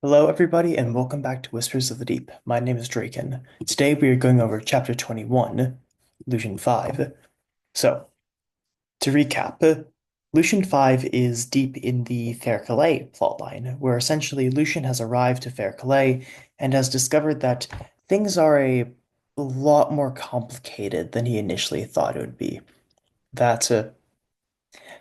Hello, everybody, and welcome back to Whispers of the Deep. My name is Draken. Today we are going over Chapter 21, Lucian 5. So, to recap, Lucian 5 is deep in the Fair Calais plotline, where essentially Lucian has arrived to Fair Calais and has discovered that things are a lot more complicated than he initially thought it would be. That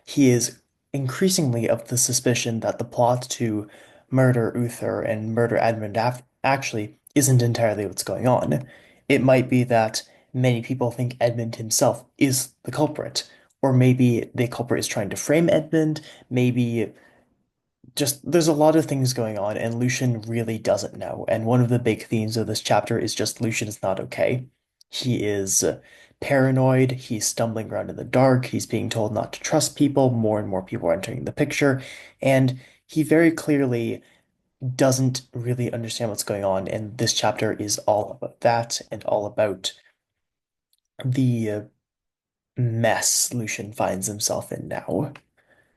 he is increasingly of the suspicion that the plot to murder Uther and murder Edmund actually isn't entirely what's going on. It might be that many people think Edmund himself is the culprit, or maybe the culprit is trying to frame Edmund, maybe just there's a lot of things going on, and Lucian really doesn't know. And one of the big themes of this chapter is just Lucian is not okay. He is paranoid. He's stumbling around in the dark. He's being told not to trust people. More and more people are entering the picture. And he very clearly doesn't really understand what's going on. And this chapter is all about that and all about the mess Lucian finds himself in now.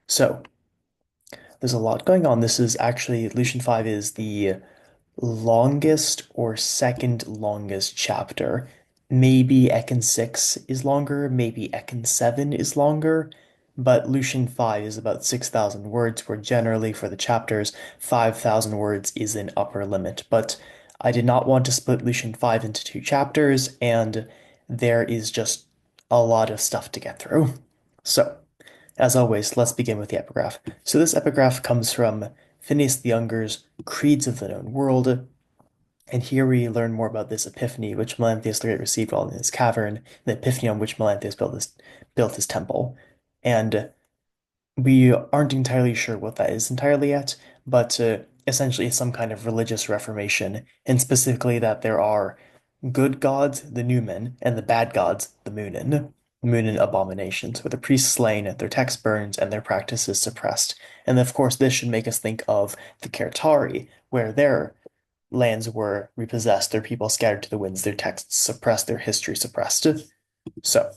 So, there's a lot going on. This is actually, Lucian 5 is the longest or second longest chapter. Maybe Ekin 6 is longer, maybe Ekin 7 is longer, but Lucian 5 is about 6,000 words, where generally for the chapters, 5,000 words is an upper limit. But I did not want to split Lucian 5 into two chapters, and there is just a lot of stuff to get through. So, as always, let's begin with the epigraph. So this epigraph comes from Phineas the Younger's Creeds of the Known World, and here we learn more about this epiphany which Melanthius the Great received while in his cavern, the epiphany on which Melanthius built his temple. And we aren't entirely sure what that is entirely yet, but essentially it's some kind of religious reformation, and specifically that there are good gods, the Numen, and the bad gods, the Munin. Munin abominations, where the priests slain, their texts burned, and their practices suppressed. And of course, this should make us think of the Kertari, where their lands were repossessed, their people scattered to the winds, their texts suppressed, their history suppressed. So,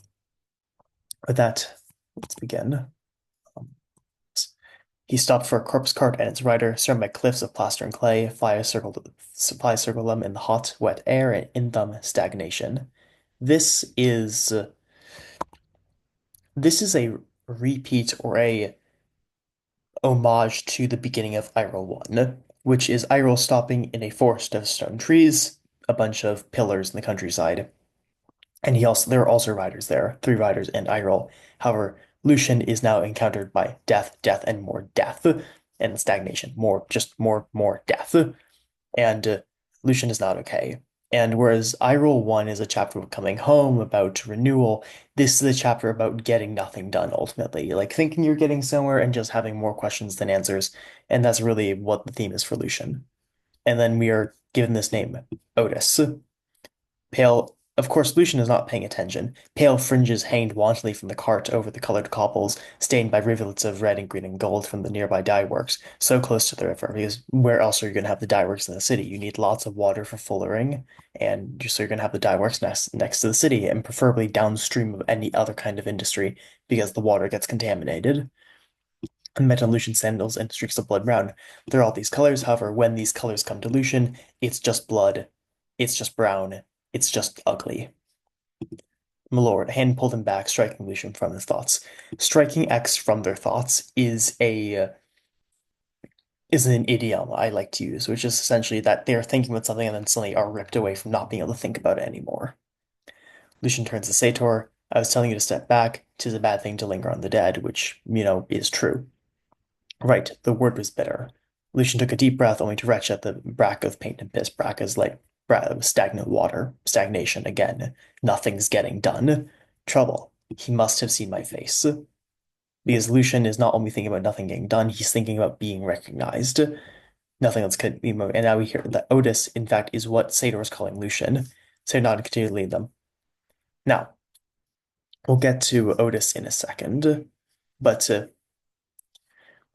with that, let's begin. He stopped for a corpse cart and its rider, surrounded by cliffs of plaster and clay. Flies circled them in the hot, wet air, and in them stagnation. This is this is a repeat or a homage to the beginning of Iroh 1, which is Iroh stopping in a forest of stone trees, a bunch of pillars in the countryside. And there are also riders there, three riders and Iroh. However, Lucian is now encountered by death, death, and more death, and stagnation, more death. And Lucian is not okay. And whereas Iroh 1 is a chapter of coming home, about renewal, this is a chapter about getting nothing done ultimately. Like thinking you're getting somewhere and just having more questions than answers. And that's really what the theme is for Lucian. And then we are given this name, Otis. Pale, of course, Lucian is not paying attention. Pale fringes hanged wantonly from the cart over the colored cobbles, stained by rivulets of red and green and gold from the nearby dye works, so close to the river, because where else are you going to have the dye works in the city? You need lots of water for fullering, and so you're going to have the dye works next to the city, and preferably downstream of any other kind of industry, because the water gets contaminated. And met on Lucian sandals and streaks of blood brown. There are all these colors, however, when these colors come to Lucian, it's just blood, it's just brown, it's just ugly. My lord, a hand pulled him back, striking Lucian from his thoughts. Striking X from their thoughts is an idiom I like to use, which is essentially that they're thinking about something and then suddenly are ripped away from not being able to think about it anymore. Lucian turns to Sator. I was telling you to step back. 'Tis a bad thing to linger on the dead, which, is true. Right, the word was bitter. Lucian took a deep breath, only to retch at the brack of paint and piss. Brack is like stagnant water. Stagnation again. Nothing's getting done. Trouble. He must have seen my face. Because Lucian is not only thinking about nothing getting done, he's thinking about being recognized. Nothing else could be moved. And now we hear that Otis, in fact, is what Sador is calling Lucian. So not to continue to lead them. Now, we'll get to Otis in a second, but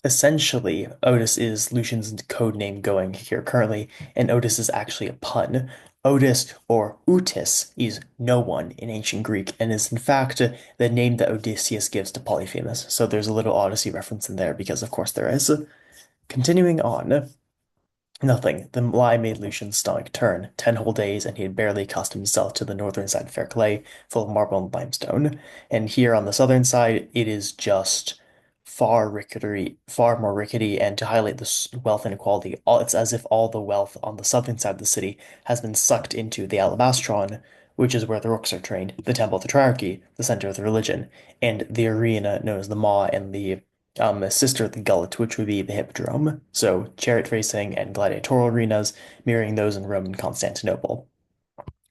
essentially, Otis is Lucian's code name going here currently, and Otis is actually a pun. Otis or Utis is no one in ancient Greek and is in fact the name that Odysseus gives to Polyphemus. So there's a little Odyssey reference in there because of course there is. Continuing on, Nothing. The lie made Lucian's stomach turn. 10 whole days, and he had barely accustomed himself to the northern side of fair clay, full of marble and limestone. And here on the southern side, it is just far more rickety. And to highlight this wealth inequality, it's as if all the wealth on the southern side of the city has been sucked into the Alabastron, which is where the rooks are trained, the Temple of Tetrarchy, the center of the religion, and the arena known as the Maw and the sister of the Gullet, which would be the Hippodrome. So chariot racing and gladiatorial arenas, mirroring those in Rome and Constantinople.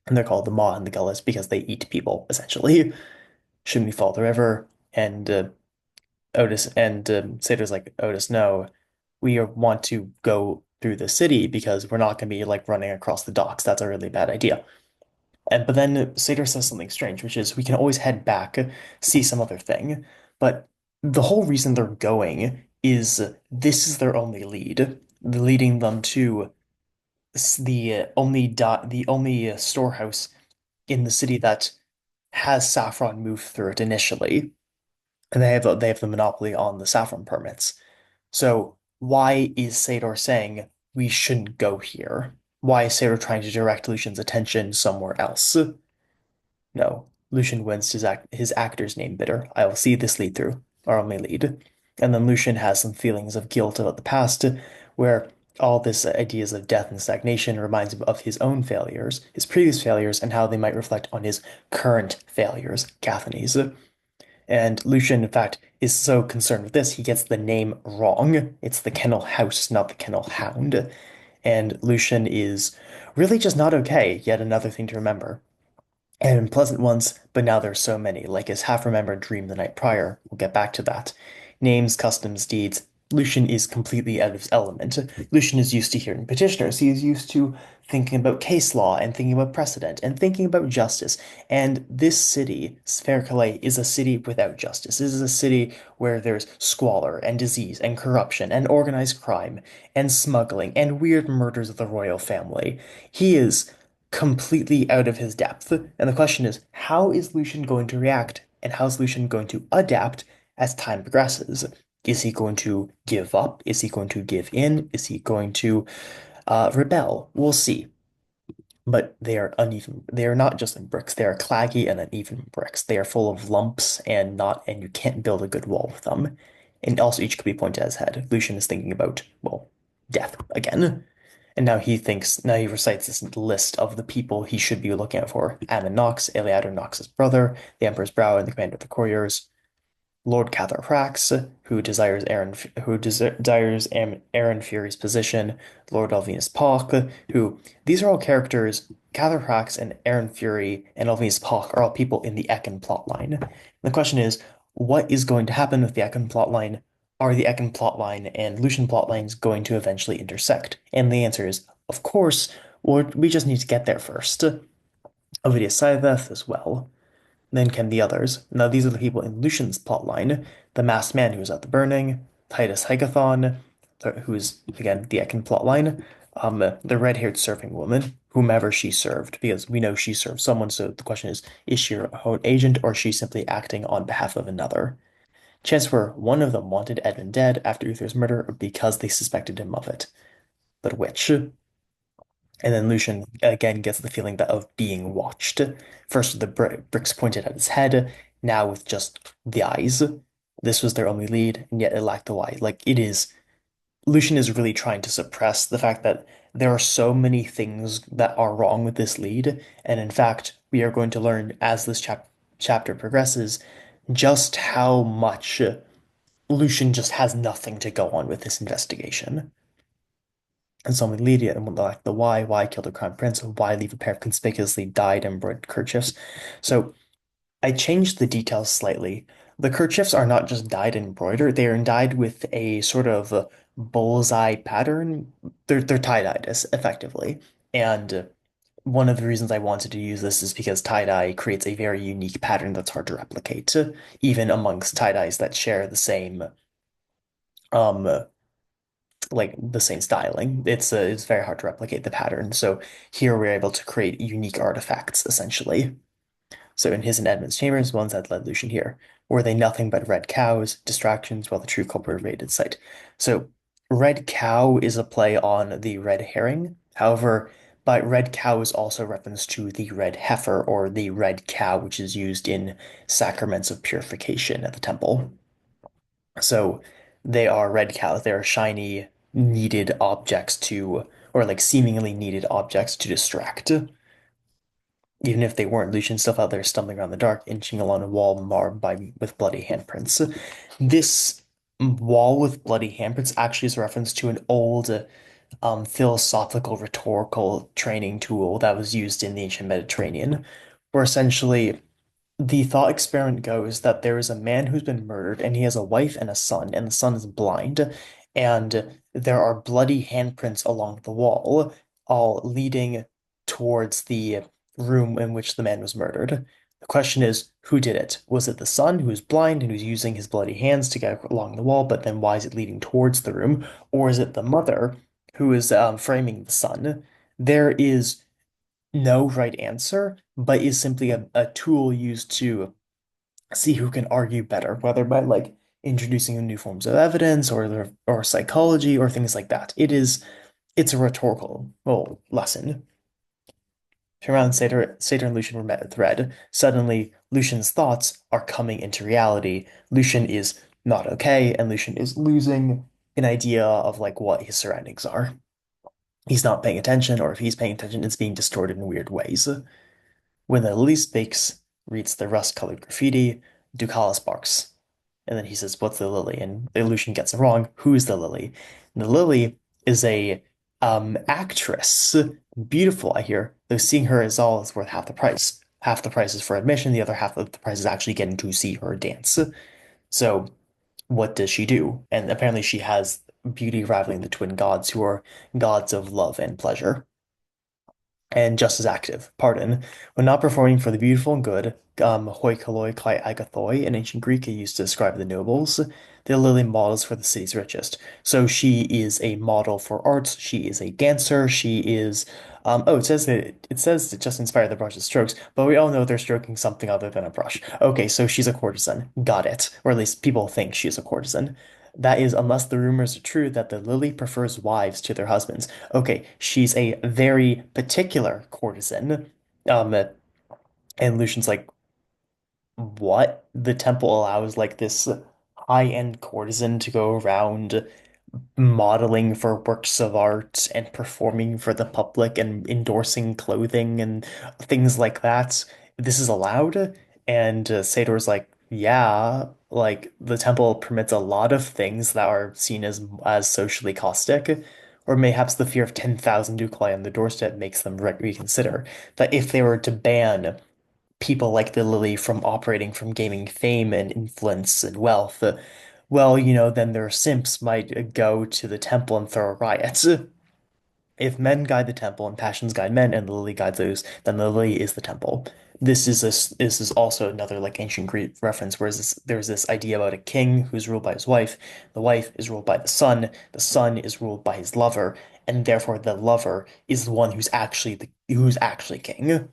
And they're called the Maw and the Gullets because they eat people, essentially. Should we fall the river? And Otis and Satyrs like, Otis, no, we want to go through the city because we're not going to be like running across the docks. That's a really bad idea. And but then Satyr says something strange, which is we can always head back, see some other thing. But the whole reason they're going is this is their only lead, leading them to the only storehouse in the city that has saffron move through it initially, and they have the monopoly on the saffron permits. So why is Sador saying we shouldn't go here? Why is Sador trying to direct Lucian's attention somewhere else? No, Lucian winced his actor's name bitter. I will see this lead through, our only lead. And then Lucian has some feelings of guilt about the past, where all this ideas of death and stagnation reminds him of his own failures, his previous failures, and how they might reflect on his current failures, Cathany's. And Lucian, in fact, is so concerned with this, he gets the name wrong. It's the Kennel House, not the Kennel Hound. And Lucian is really just not okay. Yet another thing to remember and pleasant ones, but now there's so many, like his half-remembered dream the night prior. We'll get back to that. Names, customs, deeds. Lucian is completely out of his element. Lucian is used to hearing petitioners. He is used to thinking about case law and thinking about precedent and thinking about justice. And this city, Sphere Calais, is a city without justice. This is a city where there's squalor and disease and corruption and organized crime and smuggling and weird murders of the royal family. He is completely out of his depth. And the question is, how is Lucian going to react? And how is Lucian going to adapt as time progresses? Is he going to give up? Is he going to give in? Is he going to rebel? We'll see. But they are uneven. They are not just in bricks. They are claggy and uneven bricks. They are full of lumps and you can't build a good wall with them. And also each could be pointed at his head. Lucian is thinking about, well, death again. And now he recites this list of the people he should be looking out for. Ammon Knox, Eleator Knox's brother, the Emperor's Brow, and the commander of the couriers. Lord Catharprax, who desires Aaron Fury's position, Lord Alvinus Pock, who these are all characters. Catharprax and Aaron Fury and Alvinus Pock are all people in the Ekin plotline. And the question is, what is going to happen with the Ekin plotline? Are the Ekin plotline and Lucian plotlines going to eventually intersect? And the answer is, of course, or we just need to get there first. Ovidius Scytheth as well. Then came the others. Now these are the people in Lucian's plotline. The masked man who was at the burning, Titus Hegathon, who is again the Ekin plotline, the red-haired serving woman, whomever she served, because we know she served someone, so the question is she her own agent or is she simply acting on behalf of another? Chances were one of them wanted Edmund dead after Uther's murder because they suspected him of it. But which? And then Lucian again gets the feeling that of being watched. First with the bricks pointed at his head, now with just the eyes. This was their only lead, and yet it lacked the why. Like it is, Lucian is really trying to suppress the fact that there are so many things that are wrong with this lead, and in fact, we are going to learn as this chapter progresses just how much Lucian just has nothing to go on with this investigation. And so we lead it and like the why kill the crown prince, why leave a pair of conspicuously dyed embroidered kerchiefs. So I changed the details slightly. The kerchiefs are not just dyed and embroidered, they are dyed with a sort of bullseye pattern. They're tie-dyed effectively. And one of the reasons I wanted to use this is because tie-dye creates a very unique pattern that's hard to replicate, even amongst tie-dyes that share the same um like the same styling. It's very hard to replicate the pattern. So here we're able to create unique artifacts essentially. So in his and Edmund's chambers, ones that led Lucian here, were they nothing but red cows, distractions while the true culprit evaded sight. So Red cow is a play on the red herring. However, by red cow is also reference to the red heifer or the red cow, which is used in sacraments of purification at the temple. So they are red cows. They are shiny, needed objects to, or like seemingly needed objects to distract. Even if they weren't, Lucian still out there stumbling around the dark, inching along a wall marred by with bloody handprints. This wall with bloody handprints actually is a reference to an old philosophical rhetorical training tool that was used in the ancient Mediterranean, where essentially the thought experiment goes that there is a man who's been murdered and he has a wife and a son, and the son is blind, and there are bloody handprints along the wall, all leading towards the room in which the man was murdered. The question is, who did it? Was it the son who's blind and who's using his bloody hands to get along the wall, but then why is it leading towards the room? Or is it the mother who is framing the son? There is no right answer, but is simply a tool used to see who can argue better, whether by like introducing new forms of evidence or psychology or things like that. It's a rhetorical well lesson. Around Satyr and Lucian were met with Red. Suddenly, Lucian's thoughts are coming into reality. Lucian is not okay, and Lucian is losing an idea of like what his surroundings are. He's not paying attention, or if he's paying attention, it's being distorted in weird ways. When the lily speaks, reads the rust-colored graffiti, Ducalis barks. And then he says, "What's the lily?" And the Lucian gets it wrong. Who's the lily? And the lily is a actress. Beautiful, I hear. Though seeing her is all is worth half the price. Half the price is for admission, the other half of the price is actually getting to see her dance. So what does she do? And apparently she has beauty rivaling the twin gods who are gods of love and pleasure and just as active, pardon, when not performing for the beautiful and good, hoi polloi kai agathoi in ancient Greek, it used to describe the nobles. The lily models for the city's richest. So she is a model for arts. She is a dancer. She is, it says it just inspired the brush's strokes, but we all know they're stroking something other than a brush. Okay, so she's a courtesan. Got it. Or at least people think she's a courtesan. That is, unless the rumors are true that the lily prefers wives to their husbands. Okay, she's a very particular courtesan. Um, and Lucian's like, what? The temple allows like this high-end courtesan to go around modeling for works of art and performing for the public and endorsing clothing and things like that. This is allowed. And Sador's like, yeah, like the temple permits a lot of things that are seen as socially caustic. Or mayhaps the fear of 10,000 ducali on the doorstep makes them reconsider that if they were to ban people like the Lily from operating from gaining fame and influence and wealth, well, then their simps might go to the temple and throw riots. If men guide the temple and passions guide men and the lily guides those, then the lily is the temple. This is also another like ancient Greek reference, whereas there's this idea about a king who's ruled by his wife, the wife is ruled by the son is ruled by his lover, and therefore the lover is the one who's actually king.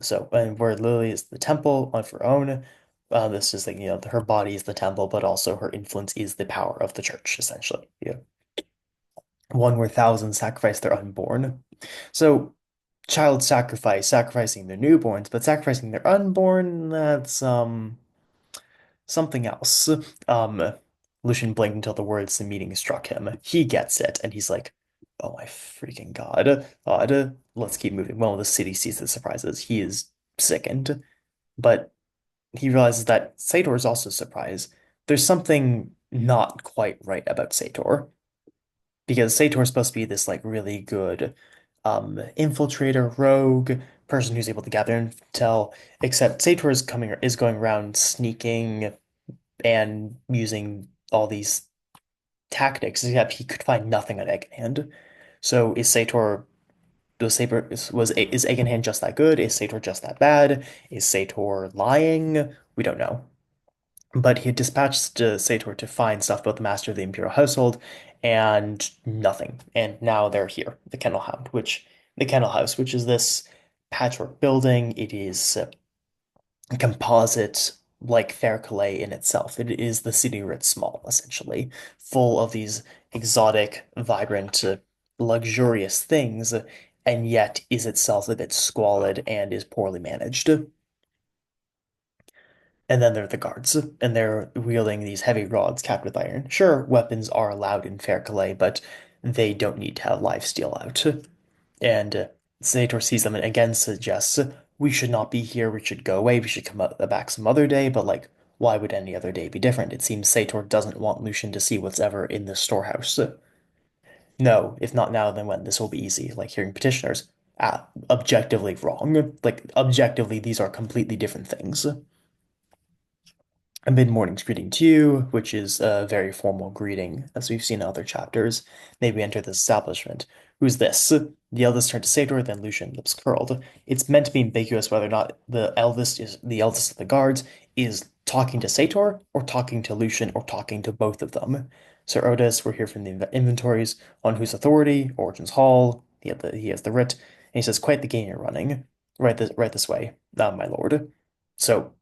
So, and where Lily is the temple of her own, this is like, her body is the temple, but also her influence is the power of the church, essentially. Yeah. One where thousands sacrifice their unborn. So, child sacrifice, sacrificing their newborns, but sacrificing their unborn, that's something else. Um, Lucian blinked until the words the meeting struck him. He gets it, and he's like, "Oh my freaking God. God, let's keep moving." Well, the city sees the surprises. He is sickened. But he realizes that Sator is also surprised. There's something not quite right about Sator because Sator is supposed to be this like really good infiltrator, rogue person who's able to gather intel, except Sator is going around sneaking and using all these tactics, except he could find nothing on Eggenhand. So is Sator is Eggenhand just that good? Is Sator just that bad? Is Sator lying? We don't know. But he had dispatched Sator to find stuff about the master of the Imperial household, and nothing. And now they're here, the Kennel House, which is this patchwork building. It is a composite like Fair Calais in itself. It is the city writ small, essentially, full of these exotic, vibrant, luxurious things, and yet is itself a bit squalid and is poorly managed. And then there are the guards, and they're wielding these heavy rods capped with iron. Sure, weapons are allowed in Fair Calais, but they don't need to have lifesteal out. And Senator sees them and again suggests, we should not be here, we should go away, we should come back some other day, but like, why would any other day be different? It seems Sator doesn't want Lucian to see what's ever in the storehouse. No, if not now, then when? This will be easy. Like hearing petitioners. Objectively wrong. Like, objectively, these are completely different things. A mid-morning's greeting to you, which is a very formal greeting, as we've seen in other chapters. Maybe enter this establishment. Who's this? The eldest turned to Sator, then Lucian, lips curled. It's meant to be ambiguous whether or not the eldest of the guards is talking to Sator, or talking to Lucian, or talking to both of them. Sir Otis, we're here from the inventories, on whose authority, Origin's Hall, he has the writ, and he says, quite the game you're running. Right this way, my lord. So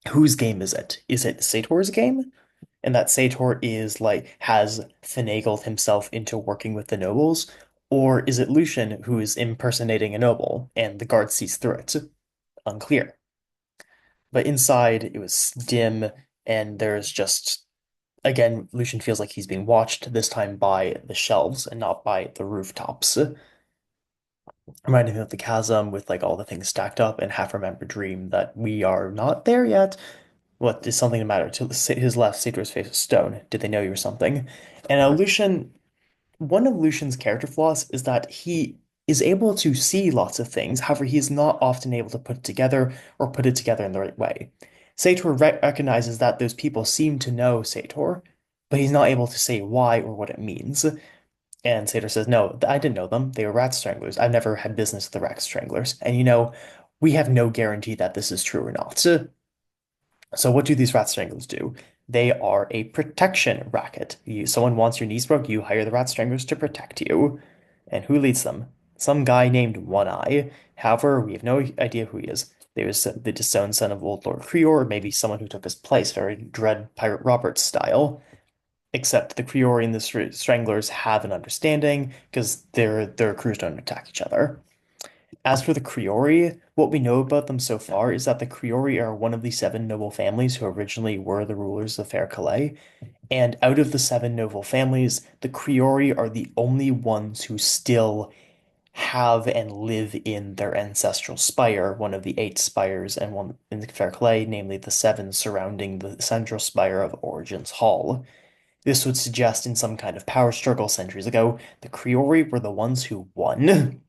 whose game is it? Is it Sator's game? And that Sator is like has finagled himself into working with the nobles? Or is it Lucian who is impersonating a noble and the guard sees through it? Unclear. But inside it was dim and there's just again, Lucian feels like he's being watched, this time by the shelves and not by the rooftops. Reminding him of the chasm with like all the things stacked up and half remembered dream that we are not there yet. What is something the matter? To his left, Sator's face was stone. Did they know you were something? And Lucian, one of Lucian's character flaws is that he is able to see lots of things. However, he is not often able to put it together or put it together in the right way. Sator recognizes that those people seem to know Sator, but he's not able to say why or what it means. And Sator says, no, I didn't know them. They were rat stranglers. I've never had business with the rat stranglers. And we have no guarantee that this is true or not. So what do these rat stranglers do? They are a protection racket. Someone wants your knees broke, you hire the rat stranglers to protect you. And who leads them? Some guy named One Eye. However, we have no idea who he is. There's the disowned son of Old Lord Creor, or maybe someone who took his place, very Dread Pirate Roberts style. Except the Creori and the Stranglers have an understanding because their crews don't attack each other. As for the Creori, what we know about them so far is that the Creori are one of the seven noble families who originally were the rulers of Fair Calais, and out of the seven noble families, the Creori are the only ones who still have and live in their ancestral spire, one of the eight spires and one in Fair Calais, namely the seven surrounding the central spire of Origin's Hall. This would suggest in some kind of power struggle centuries ago, the Creori were the ones who won.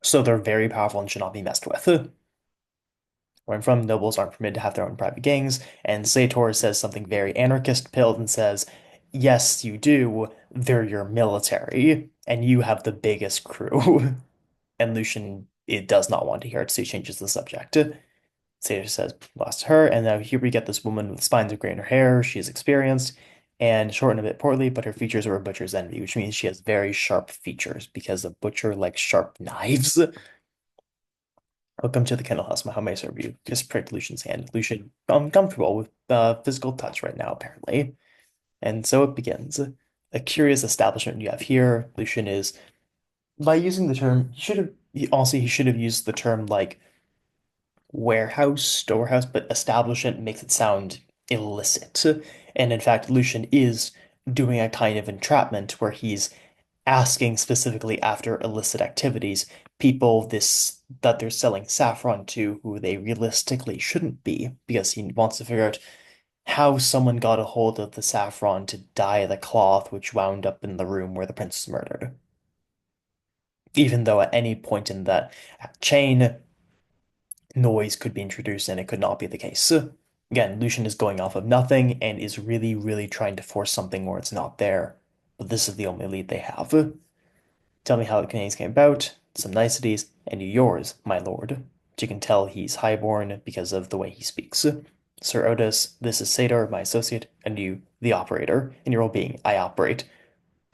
So they're very powerful and should not be messed with. Where I'm from, nobles aren't permitted to have their own private gangs, and Sator says something very anarchist-pilled and says, yes, you do, they're your military, and you have the biggest crew. And Lucian, it does not want to hear it, so he changes the subject. Sator says, lost her, and now here we get this woman with spines of gray in her hair, she is experienced, and shortened a bit poorly, but her features are a butcher's envy, which means she has very sharp features, because a butcher likes sharp knives. Welcome to the kennel house. How may I serve you? Just pricked Lucian's hand. Lucian uncomfortable with physical touch right now, apparently. And so it begins. A curious establishment you have here. Lucian is, by using the term, he should have used the term like warehouse, storehouse, but establishment makes it sound illicit. And in fact, Lucian is doing a kind of entrapment where he's asking specifically after illicit activities, people this that they're selling saffron to who they realistically shouldn't be, because he wants to figure out how someone got a hold of the saffron to dye the cloth which wound up in the room where the prince was murdered. Even though at any point in that chain, noise could be introduced and it could not be the case. Again, Lucian is going off of nothing and is really, really trying to force something where it's not there. But this is the only lead they have. Tell me how the Canadians came about, some niceties, and yours, my lord. But you can tell he's highborn because of the way he speaks. Sir Otis, this is Sadar, my associate, and you, the operator. In your role being, I operate.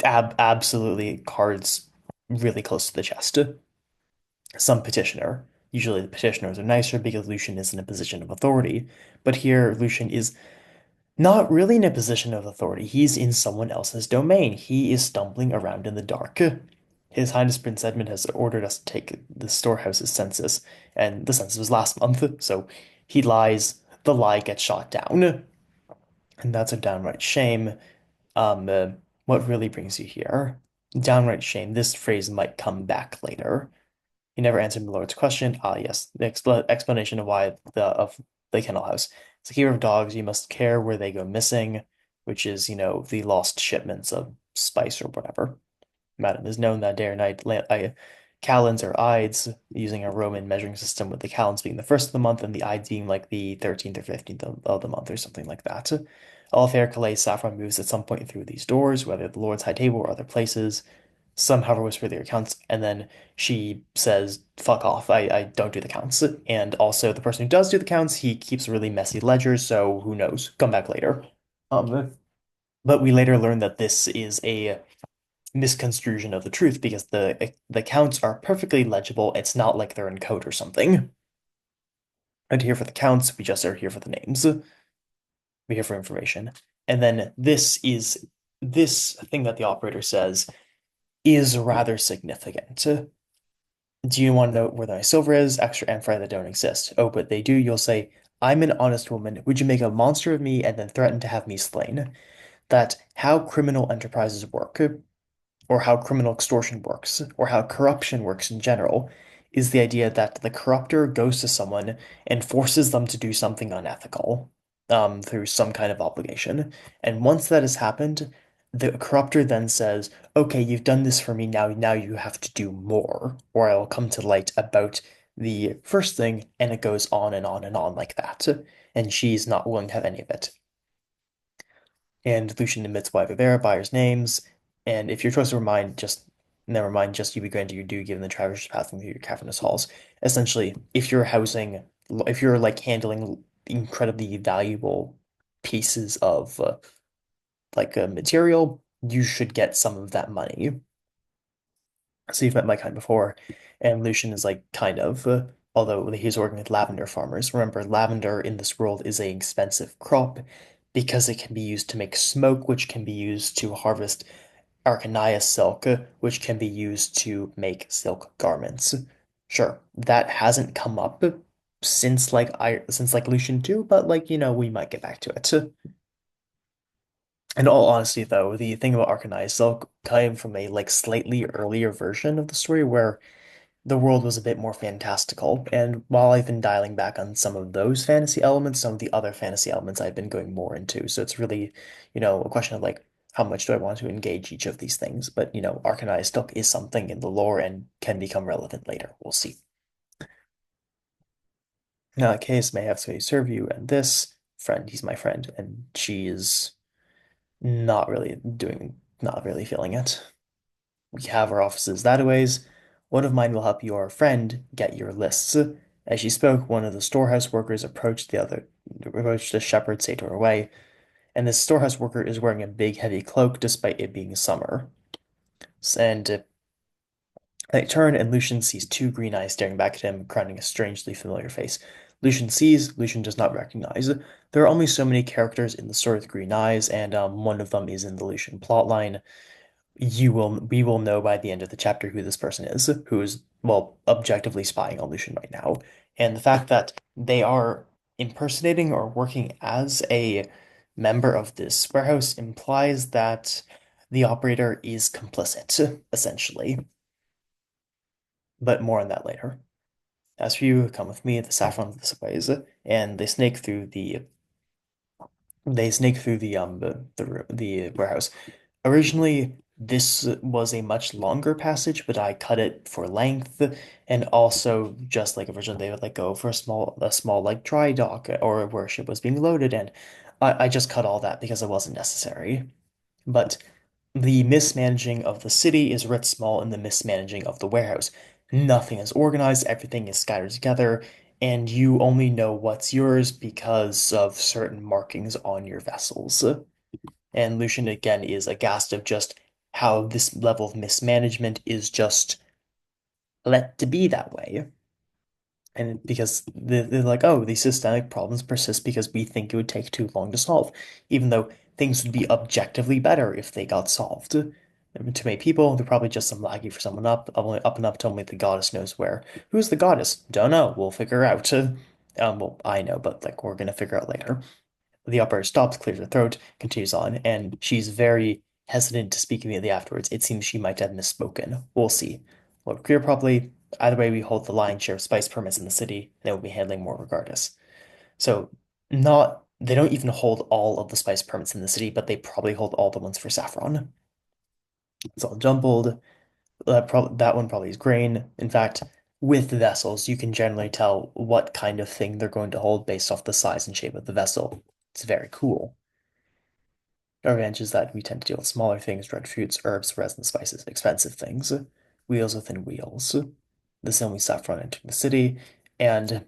Absolutely cards really close to the chest. Some petitioner. Usually the petitioners are nicer because Lucien is in a position of authority. But here, Lucien is not really in a position of authority. He's in someone else's domain. He is stumbling around in the dark. His Highness Prince Edmund has ordered us to take the storehouse's census, and the census was last month, so he lies, the lie gets shot down, and that's a downright shame. Um, uh, what really brings you here? Downright shame. This phrase might come back later. He never answered my lord's question. Ah, yes, the explanation of why the kennel house. As a keeper of dogs, you must care where they go missing, which is, the lost shipments of spice or whatever. Madam is known that day or night, calends or ides, using a Roman measuring system, with the calends being the first of the month and the ides being like the 13th or 15th of the month or something like that. All fair Calais saffron moves at some point through these doors, whether the Lord's high table or other places. Some, however, whisper their accounts, and then she says, "Fuck off! I don't do the counts." And also, the person who does do the counts, he keeps a really messy ledger, so who knows? Come back later. But we later learn that this is a misconstruction of the truth because the counts are perfectly legible. It's not like they're in code or something. And here for the counts, we just are here for the names. We're here for information. And then this thing that the operator says is rather significant. Do you want to know where my silver is? Extra amphi that don't exist. Oh, but they do. You'll say, I'm an honest woman. Would you make a monster of me and then threaten to have me slain? That how criminal enterprises work, or how criminal extortion works, or how corruption works in general, is the idea that the corrupter goes to someone and forces them to do something unethical, through some kind of obligation. And once that has happened, the corrupter then says, "Okay, you've done this for me now you have to do more, or I will come to light about the first thing," and it goes on and on and on like that. And she's not willing to have any of it. And Lucian admits why Vivera, buyers' names, and if your choices were mine, just never mind, just you be granted your due given the traverse passing through your cavernous halls. Essentially, if you're like handling incredibly valuable pieces of material, you should get some of that money. So you've met my kind before, and Lucian is like kind of, although he's working with lavender farmers. Remember, lavender in this world is an expensive crop because it can be used to make smoke, which can be used to harvest Archanias silk, which can be used to make silk garments. Sure, that hasn't come up since Lucian 2, but we might get back to it. In all honesty, though, the thing about Arcanized Silk came from a slightly earlier version of the story where the world was a bit more fantastical. And while I've been dialing back on some of those fantasy elements, some of the other fantasy elements I've been going more into. So it's really, a question of how much do I want to engage each of these things? But Arcanized Silk is something in the lore and can become relevant later. We'll see. Now, a case may have to serve you, and this friend, he's my friend, and she is not really feeling it. We have our offices that ways. One of mine will help your friend get your lists. As she spoke, one of the storehouse workers approached the shepherd, say to her away, and this storehouse worker is wearing a big heavy cloak despite it being summer. And they turn, and Lucian sees two green eyes staring back at him, crowning a strangely familiar face. Lucian does not recognize. There are only so many characters in the story with green eyes, and one of them is in the Lucian plotline. We will know by the end of the chapter who this person is, who is, well, objectively spying on Lucian right now. And the fact that they are impersonating or working as a member of this warehouse implies that the operator is complicit, essentially. But more on that later. As for you, come with me, the saffron this ways, and they snake through the warehouse. Originally, this was a much longer passage, but I cut it for length, and also just like originally they would go for a small dry dock or where ship was being loaded, and I just cut all that because it wasn't necessary. But the mismanaging of the city is writ small in the mismanaging of the warehouse. Nothing is organized, everything is scattered together, and you only know what's yours because of certain markings on your vessels. And Lucian again is aghast of just how this level of mismanagement is just let to be that way. And because they're like, oh, these systemic problems persist because we think it would take too long to solve, even though things would be objectively better if they got solved. And to many people, they're probably just some laggy for someone up and up to only the goddess knows where. Who's the goddess? Don't know. We'll figure out. Well, I know, but like we're gonna figure out later. The operator stops, clears her throat, continues on, and she's very hesitant to speak immediately afterwards. It seems she might have misspoken. We'll see. We'll clear properly. Either way, we hold the lion's share of spice permits in the city, and we'll be handling more regardless. So, not they don't even hold all of the spice permits in the city, but they probably hold all the ones for saffron. It's all jumbled. That one probably is grain. In fact, with vessels, you can generally tell what kind of thing they're going to hold based off the size and shape of the vessel. It's very cool. Our advantage is that we tend to deal with smaller things, dried fruits, herbs, resin, spices, expensive things, wheels within wheels. This then we saffron entering the city, and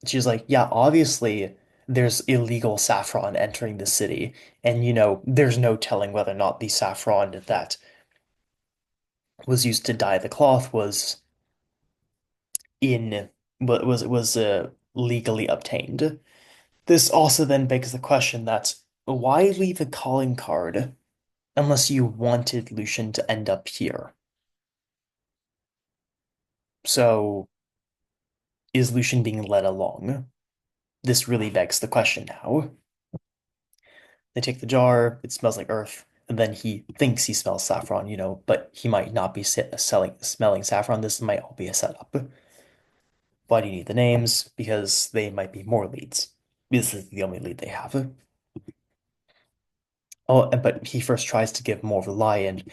she's like, yeah, obviously there's illegal saffron entering the city, and there's no telling whether or not the saffron that was used to dye the cloth in was legally obtained. This also then begs the question that why leave a calling card unless you wanted Lucien to end up here? So is Lucien being led along? This really begs the question now. They take the jar, it smells like earth, and then he thinks he smells saffron, but he might not be smelling saffron. This might all be a setup. Why do you need the names? Because they might be more leads. This is the only lead they have. Oh, but he first tries to give more of a lie, and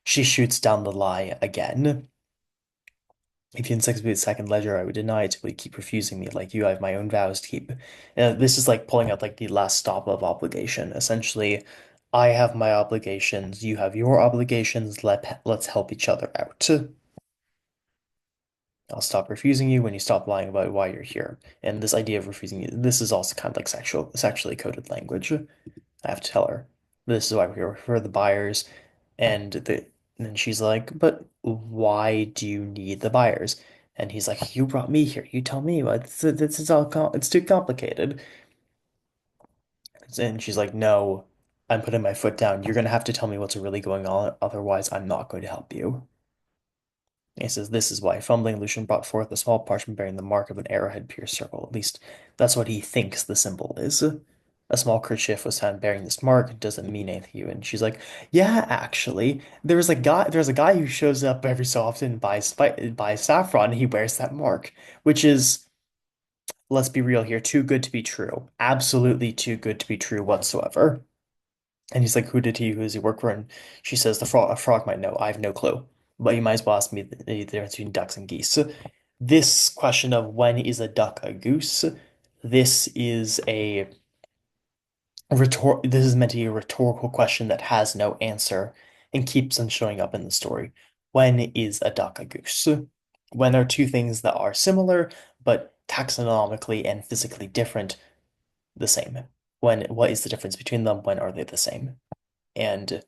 she shoots down the lie again. If you insist me a second ledger, I would deny it, but you keep refusing me. Like you, I have my own vows to keep. This is like pulling out like the last stop of obligation. Essentially, I have my obligations, you have your obligations. Let's help each other out. I'll stop refusing you when you stop lying about why you're here. And this idea of refusing you, this is also kind of like sexually coded language. I have to tell her, this is why we're here for the buyers. And she's like, but why do you need the buyers? And he's like, you brought me here. You tell me. This is it's too complicated. And she's like, no, I'm putting my foot down. You're gonna have to tell me what's really going on. Otherwise, I'm not going to help you. He says, this is why. Fumbling, Lucian brought forth a small parchment bearing the mark of an arrowhead-pierced circle. At least that's what he thinks the symbol is. A small kerchief was found bearing this mark. Doesn't mean anything to you. And she's like, yeah, actually, there's a guy who shows up every so often and buys saffron, and he wears that mark, which is, let's be real here, too good to be true. Absolutely too good to be true whatsoever. And he's like, who does he work for? And she says, a frog might know. I have no clue. But you might as well ask me the difference between ducks and geese. This question of when is a duck a goose, this is a this is meant to be a rhetorical question that has no answer and keeps on showing up in the story. When is a duck a goose? When are two things that are similar but taxonomically and physically different the same? What is the difference between them? When are they the same? And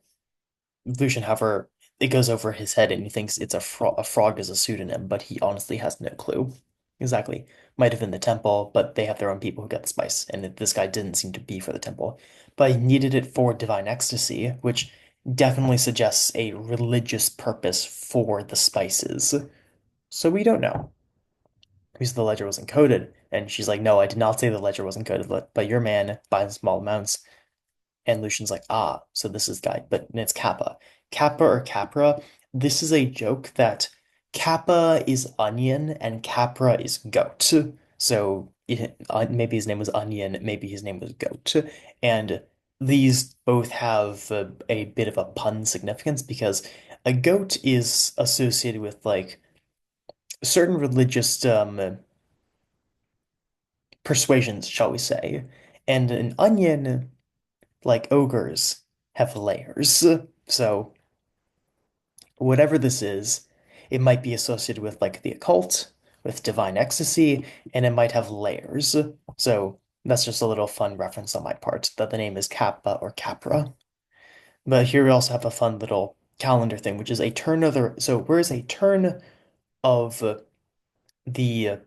Lucien, however, it goes over his head and he thinks it's a frog is a pseudonym, but he honestly has no clue. Exactly. Might have been the temple, but they have their own people who get the spice, and this guy didn't seem to be for the temple. But he needed it for divine ecstasy, which definitely suggests a religious purpose for the spices. So we don't know. Because the ledger was encoded, and she's like, no, I did not say the ledger was encoded, but your man buys small amounts. And Lucian's like, ah, so this is guy, but it's Kappa. Kappa or Capra, this is a joke that Kappa is onion and Capra is goat. So maybe his name was onion, maybe his name was goat. And these both have a bit of a pun significance because a goat is associated with like certain religious persuasions, shall we say. And an onion, like ogres, have layers. So whatever this is, it might be associated with like the occult, with divine ecstasy, and it might have layers. So that's just a little fun reference on my part that the name is Kappa or Capra. But here we also have a fun little calendar thing, which is a turn of the so where's a turn of the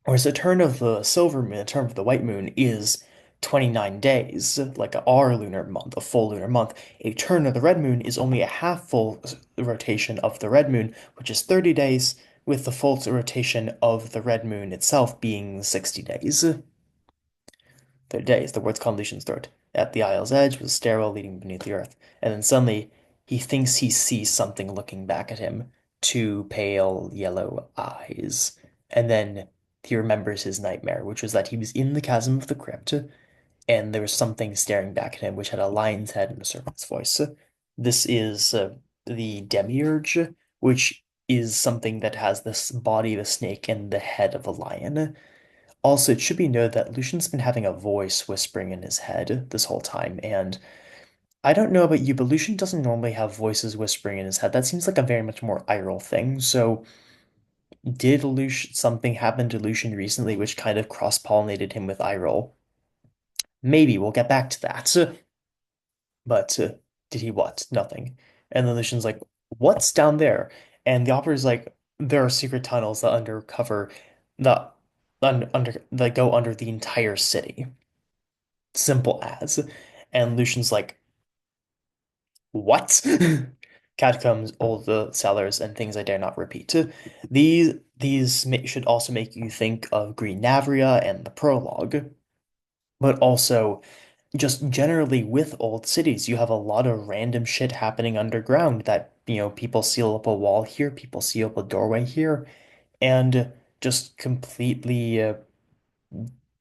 Whereas a turn of the silver moon, a turn of the white moon is 29 days, like our lunar month, a full lunar month. A turn of the red moon is only a half full rotation of the red moon, which is 30 days, with the full rotation of the red moon itself being 60 days. 30 days. The word's called Lucian's throat. At the isle's edge was a stairwell leading beneath the earth, and then suddenly he thinks he sees something looking back at him. Two pale yellow eyes. And then he remembers his nightmare, which was that he was in the chasm of the crypt, and there was something staring back at him, which had a lion's head and a serpent's voice. This is the demiurge, which is something that has this body of a snake and the head of a lion. Also, it should be noted that Lucian's been having a voice whispering in his head this whole time, and I don't know about you, but Lucian doesn't normally have voices whispering in his head. That seems like a very much more Iroh thing. So, did Lucian something happen to Lucian recently which kind of cross-pollinated him with Iroh? Maybe we'll get back to that. But did he what? Nothing. And then Lucian's like, "What's down there?" And the operator's like, "There are secret tunnels that undercover the under that go under the entire city." Simple as. And Lucian's like, what? Catacombs, old cellars, and things I dare not repeat. These should also make you think of Green Navria and the prologue, but also just generally with old cities, you have a lot of random shit happening underground that, people seal up a wall here, people seal up a doorway here, and just completely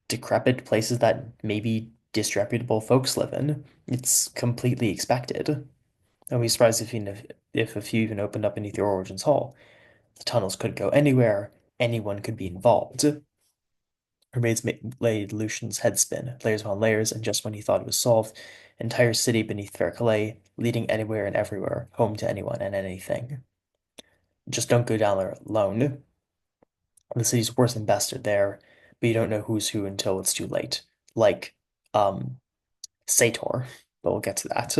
decrepit places that maybe disreputable folks live in. It's completely expected. I'd be surprised if a few even opened up beneath your Origins Hall. The tunnels could go anywhere, anyone could be involved. Raids laid Lucian's head spin, layers upon layers, and just when he thought it was solved, entire city beneath Vercelay, leading anywhere and everywhere, home to anyone and anything. Just don't go down there alone. The city's worst and best are there, but you don't know who's who until it's too late. Like, um, Sator, but we'll get to that.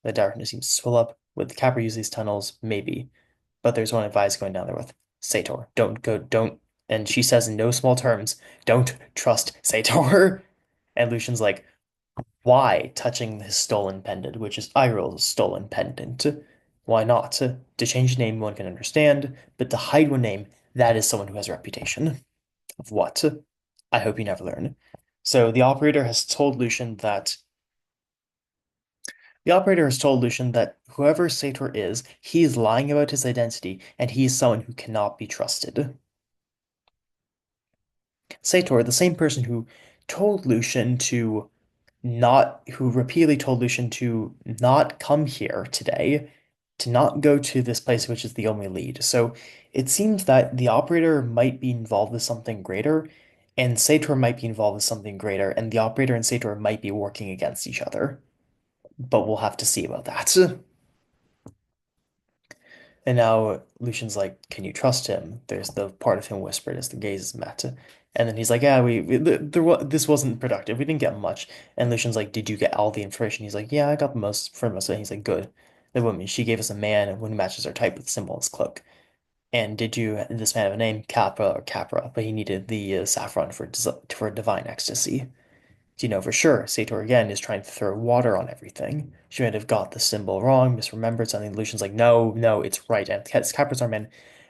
The darkness seems to swell up. Would the Capra use these tunnels? Maybe. But there's one advice going down there with Sator. Don't go, don't. And she says in no small terms, don't trust Sator. And Lucian's like, why? Touching his stolen pendant, which is Iroh's stolen pendant. Why not? To change a name one can understand, but to hide one name, that is someone who has a reputation. Of what? I hope you never learn. So the operator has told Lucian that whoever Sator is, he is lying about his identity, and he is someone who cannot be trusted. Sator, the same person told Lucian to who repeatedly told Lucian to not come here today, to not go to this place which is the only lead. So it seems that the operator might be involved with something greater, and Sator might be involved with something greater, and the operator and Sator might be working against each other. But we'll have to see about that. And now Lucian's like, "Can you trust him?" There's the part of him whispered as the gazes met. And then he's like, "Yeah, this wasn't productive. We didn't get much." And Lucian's like, "Did you get all the information?" He's like, "Yeah, I got the most for most of it." He's like, "Good." The woman, she gave us a man who matches our type with the symbol on his cloak. And this man have a name? Capra or Capra, but he needed the saffron for divine ecstasy. Do you know for sure? Sator again is trying to throw water on everything. She might have got the symbol wrong, misremembered something. Lucian's like, no, no, it's right. And Capra's our man.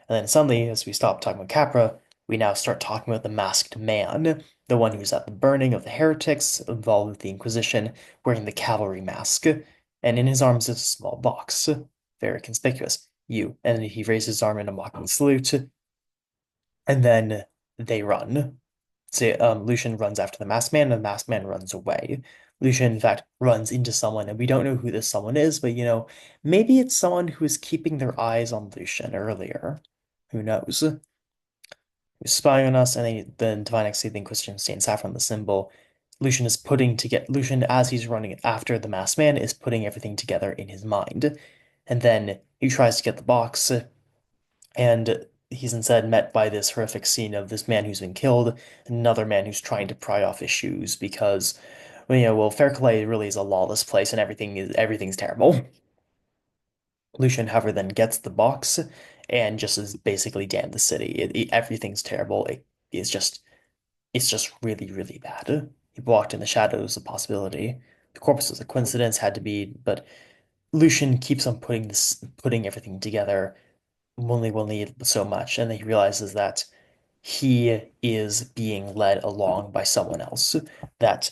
And then suddenly, as we stop talking about Capra, we now start talking about the masked man, the one who's at the burning of the heretics, involved with the Inquisition, wearing the cavalry mask. And in his arms is a small box, very conspicuous. You. And then he raises his arm in a mocking salute, and then they run. So, Lucian runs after the masked man, and the masked man runs away. Lucian, in fact, runs into someone, and we don't know who this someone is, but maybe it's someone who was keeping their eyes on Lucian earlier. Who knows? Who's spying on us, and then Divine X the Inquisition stains saffron the symbol. Lucian, as he's running after the masked man, is putting everything together in his mind. And then he tries to get the box, and he's instead met by this horrific scene of this man who's been killed, another man who's trying to pry off his shoes because, well, Fairclay really is a lawless place and everything's terrible. Lucian, then gets the box and just is basically damned the city. Everything's terrible. is just it's just really, really bad. He walked in the shadows of possibility. The corpus was a coincidence, had to be, but Lucian keeps on putting everything together willingly so much, and then he realizes that he is being led along by someone else, that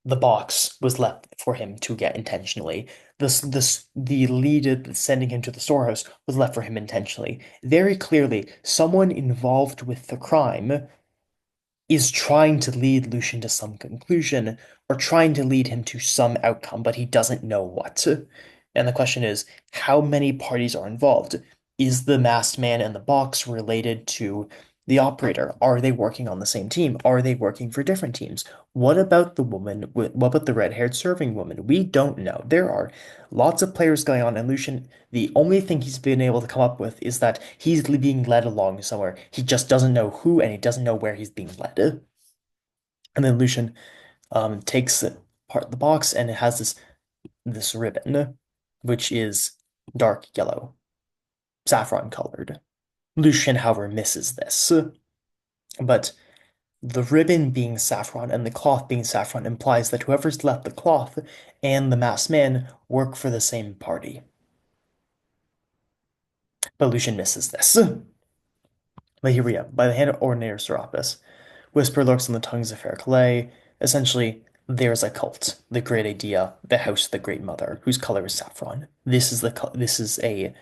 the box was left for him to get intentionally. The lead sending him to the storehouse was left for him intentionally. Very clearly, someone involved with the crime is trying to lead Lucien to some conclusion or trying to lead him to some outcome, but he doesn't know what. And the question is, how many parties are involved? Is the masked man and the box related to the operator? Are they working on the same team? Are they working for different teams? What about the woman? What about the red-haired serving woman? We don't know. There are lots of players going on, and Lucien, the only thing he's been able to come up with is that he's being led along somewhere. He just doesn't know who, and he doesn't know where he's being led. And then Lucien takes part the box, and it has this ribbon, which is dark yellow, saffron colored. Lucien, however, misses this, but the ribbon being saffron and the cloth being saffron implies that whoever's left the cloth and the masked man work for the same party. But Lucien misses this. But here we go. By the hand of Ordinator Serapis, Whisper lurks on the tongues of fair clay. Essentially, there's a cult, the great idea, the house of the great mother, whose color is saffron. This is a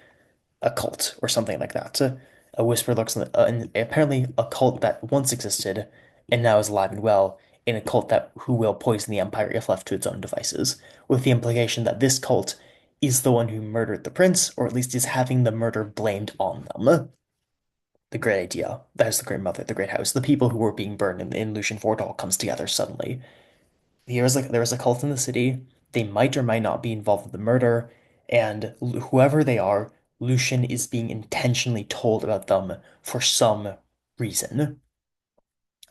cult or something like that. A whisper lurks on and apparently a cult that once existed and now is alive and well, in a cult that who will poison the empire if left to its own devices, with the implication that this cult is the one who murdered the prince, or at least is having the murder blamed on them. The great idea, that is the great mother, the great house, the people who were being burned in Lucian Fort all comes together suddenly. There is a cult in the city. They might or might not be involved with the murder, and whoever they are, Lucian is being intentionally told about them for some reason.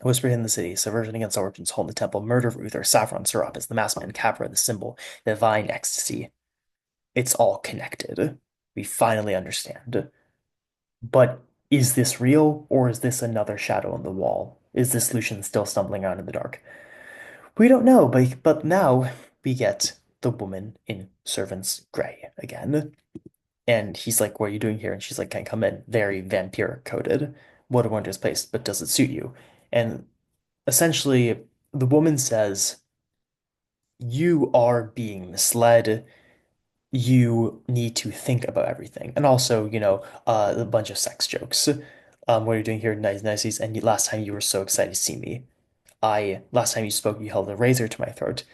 Whispered in the city, subversion against origins, hold in the temple, murder of Uther, Saffron, Serapis, the masked man, Capra, the symbol, divine ecstasy. It's all connected. We finally understand. But is this real, or is this another shadow on the wall? Is this Lucian still stumbling out in the dark? We don't know, but now we get the woman in servant's gray again. And he's like, what are you doing here? And she's like, can't come in. Very vampire coded. What a wondrous place, but does it suit you? And essentially, the woman says, you are being misled. You need to think about everything. And also, a bunch of sex jokes. What are you doing here? Nice, niceties. And last time you were so excited to see me. Last time you spoke, you held a razor to my throat.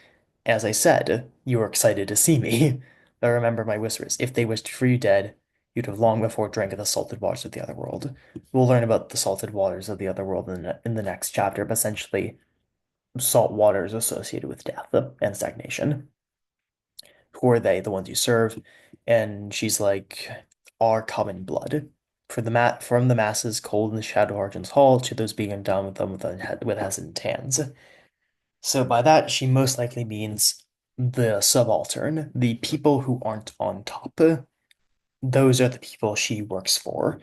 As I said, you were excited to see me. But remember my whispers. If they wished for you dead, you'd have long before drank of the salted waters of the other world. We'll learn about the salted waters of the other world in the next chapter, but essentially, salt waters associated with death and stagnation. Who are they? The ones you serve? And she's like, our common blood. From the masses cold in the shadow Argent's hall to those being undone with them with hesitant hands. So by that, she most likely means the subaltern, the people who aren't on top. Those are the people she works for.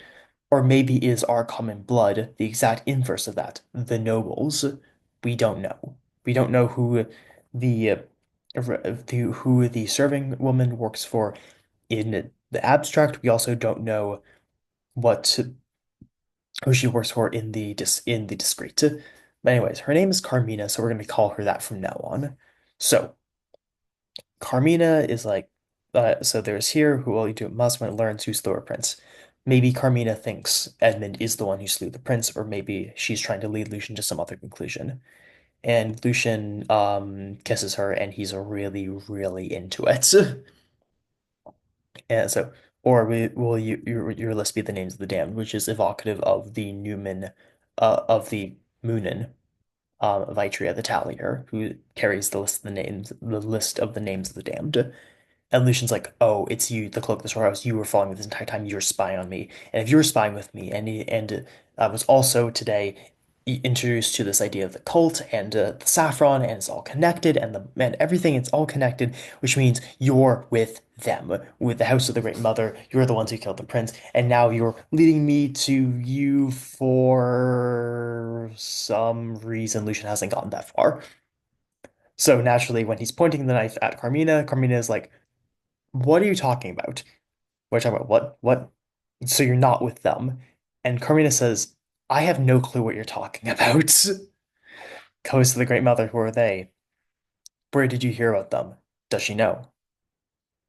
Or maybe is our common blood the exact inverse of that, the nobles? We don't know. We don't know the who the serving woman works for in the abstract. We also don't know what who she works for in the discrete. But anyways, her name is Carmina, so we're gonna call her that from now on. So Carmina is like, so there's here who will you do must when it learns who slew her prince. Maybe Carmina thinks Edmund is the one who slew the prince, or maybe she's trying to lead Lucian to some other conclusion. And Lucian kisses her, and he's really, really into it. And so, or will your list be the names of the damned, which is evocative of the Newman, of the Moonin, Vitria the Tallier, who carries the list of the names of the damned. And Lucian's like, oh, it's you, the cloak of the storehouse. You were following me this entire time. You were spying on me, and if you were spying with me, and I was also today. introduced to this idea of the cult and the saffron, and it's all connected, and the and everything, it's all connected, which means you're with them, with the House of the Great Mother. You're the ones who killed the prince, and now you're leading me to you for some reason. Lucian hasn't gotten that far. So naturally, when he's pointing the knife at Carmina, Carmina is like, "What are you talking about? We're talking about what? What? So you're not with them?" And Carmina says, "I have no clue what you're talking about." Goes to the Great Mother, who are they? Where did you hear about them? Does she know?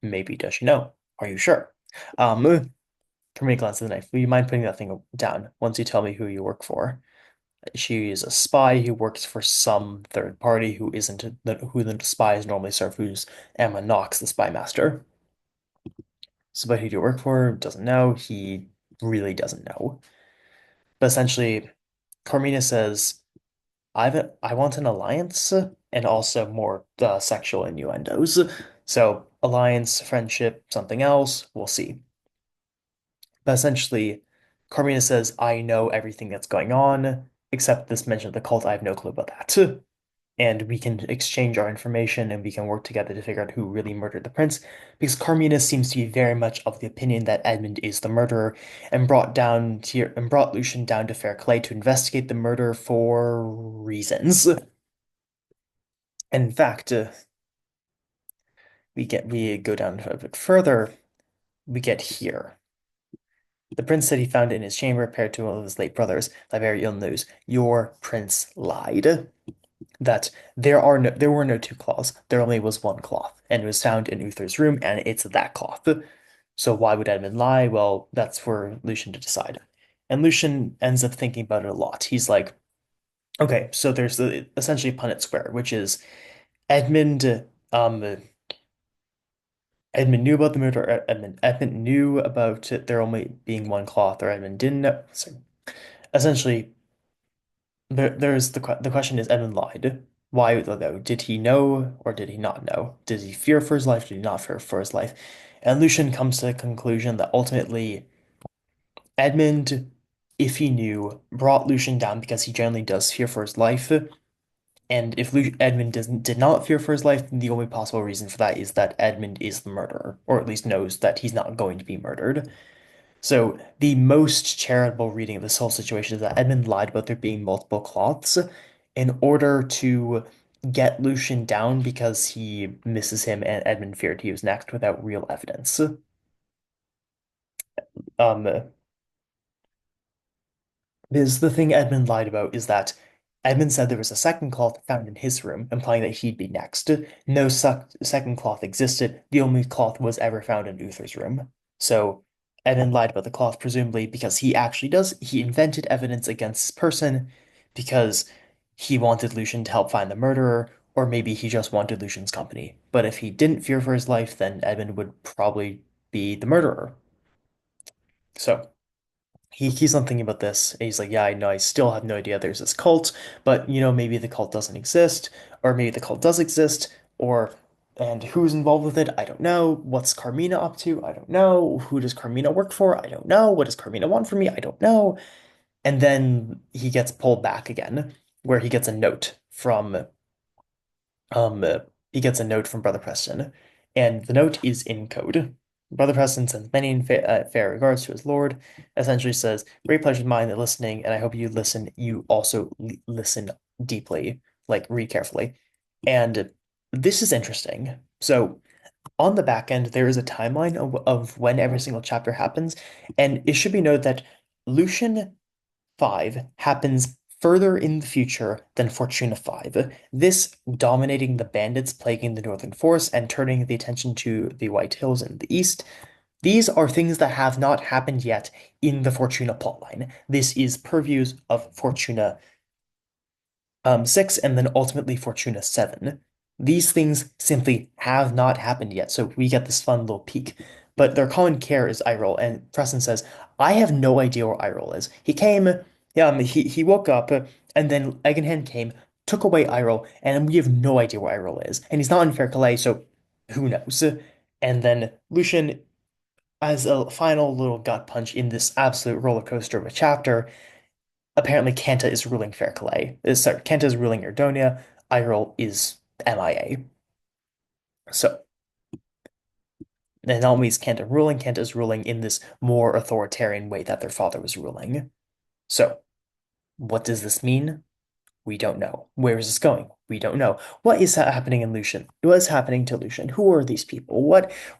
Maybe does she know? Are you sure? Carmina glances at the knife. Will you mind putting that thing down once you tell me who you work for? She is a spy who works for some third party who isn't who the spies normally serve, who's Emma Knox, the spy master. So, but who do you work for? Doesn't know. He really doesn't know. But essentially, Carmina says, I want an alliance and also more sexual innuendos. So, alliance, friendship, something else, we'll see. But essentially, Carmina says, I know everything that's going on, except this mention of the cult. I have no clue about that. And we can exchange our information and we can work together to figure out who really murdered the prince. Because Carmina seems to be very much of the opinion that Edmund is the murderer and brought Lucian down to Fairclay to investigate the murder for reasons. And in fact, we go down a bit further. We get here. The prince said he found it in his chamber, paired to one of his late brothers. The very ill news. Your prince lied. That there were no two cloths. There only was one cloth, and it was found in Uther's room, and it's that cloth. So why would Edmund lie? Well, that's for Lucian to decide. And Lucian ends up thinking about it a lot. He's like, okay, so there's essentially Punnett Square, which is Edmund. Edmund knew about the murder. Edmund knew about it, there only being one cloth, or Edmund didn't know. So essentially, the question is Edmund lied. Why though? Did he know or did he not know? Did he fear for his life? Did he not fear for his life? And Lucian comes to the conclusion that ultimately Edmund, if he knew, brought Lucian down because he generally does fear for his life. And if Edmund did not fear for his life, then the only possible reason for that is that Edmund is the murderer, or at least knows that he's not going to be murdered. So the most charitable reading of this whole situation is that Edmund lied about there being multiple cloths in order to get Lucian down because he misses him and Edmund feared he was next without real evidence. Um, Because the thing Edmund lied about is that Edmund said there was a second cloth found in his room, implying that he'd be next. No second cloth existed. The only cloth was ever found in Uther's room. So Edmund lied about the cloth, presumably because he invented evidence against this person because he wanted Lucian to help find the murderer, or maybe he just wanted Lucian's company. But if he didn't fear for his life, then Edmund would probably be the murderer. So he's not thinking about this. And he's like, yeah, I know, I still have no idea there's this cult, but maybe the cult doesn't exist, or maybe the cult does exist, or and who's involved with it? I don't know. What's Carmina up to? I don't know. Who does Carmina work for? I don't know. What does Carmina want from me? I don't know. And then he gets pulled back again, where he gets a note from um, uh, he gets a note from Brother Preston, and the note is in code. Brother Preston sends many fair regards to his lord. Essentially says, "Great pleasure of mine in listening, and I hope you listen. You also listen deeply, like read carefully." And this is interesting. So on the back end, there is a timeline of when every single chapter happens, and it should be noted that Lucian 5 happens further in the future than Fortuna 5. This dominating the bandits plaguing the Northern Forest and turning the attention to the White Hills in the east. These are things that have not happened yet in the Fortuna plotline. This is purviews of Fortuna 6 and then ultimately Fortuna 7. These things simply have not happened yet, so we get this fun little peek. But their common care is Iroh, and Preston says, I have no idea where Iroh is. He came, he woke up, and then Egenhan came, took away Iroh, and we have no idea where Iroh is. And he's not in Fair Calais, so who knows? And then Lucian, as a final little gut punch in this absolute roller coaster of a chapter, apparently Kanta is ruling Fairclay. Sorry, Kanta is ruling Erdonia. Iroh is MIA. So, and that means Kanta ruling. Kanta is ruling in this more authoritarian way that their father was ruling. So, what does this mean? We don't know. Where is this going? We don't know. What is happening in Lucian? What is happening to Lucian? Who are these people?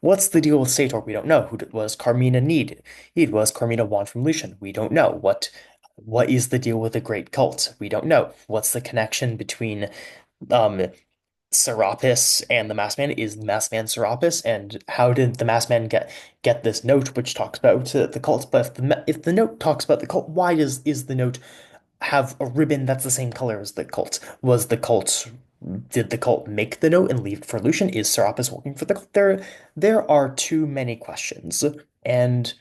What's the deal with Sator? We don't know. Was Carmina need? Was Carmina want from Lucian? We don't know. What is the deal with the Great Cult? We don't know. What's the connection between um Serapis and the Masked Man? Is the Masked Man Serapis? And how did the Masked Man get this note which talks about the cult? But if the note talks about the cult, why is the note have a ribbon that's the same color as the cult? Did the cult make the note and leave it for Lucian? Is Serapis working for the cult? There are too many questions, and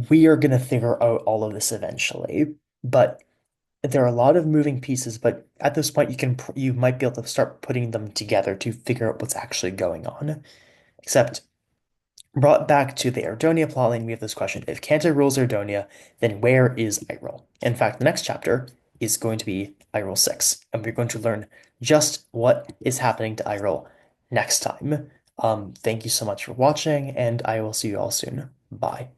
we are gonna figure out all of this eventually. But there are a lot of moving pieces, but at this point you might be able to start putting them together to figure out what's actually going on. Except brought back to the Erdonia plotline, we have this question. If Kanta rules Erdonia, then where is Iroh? In fact, the next chapter is going to be Iroh 6, and we're going to learn just what is happening to Iroh next time. Thank you so much for watching, and I will see you all soon. Bye.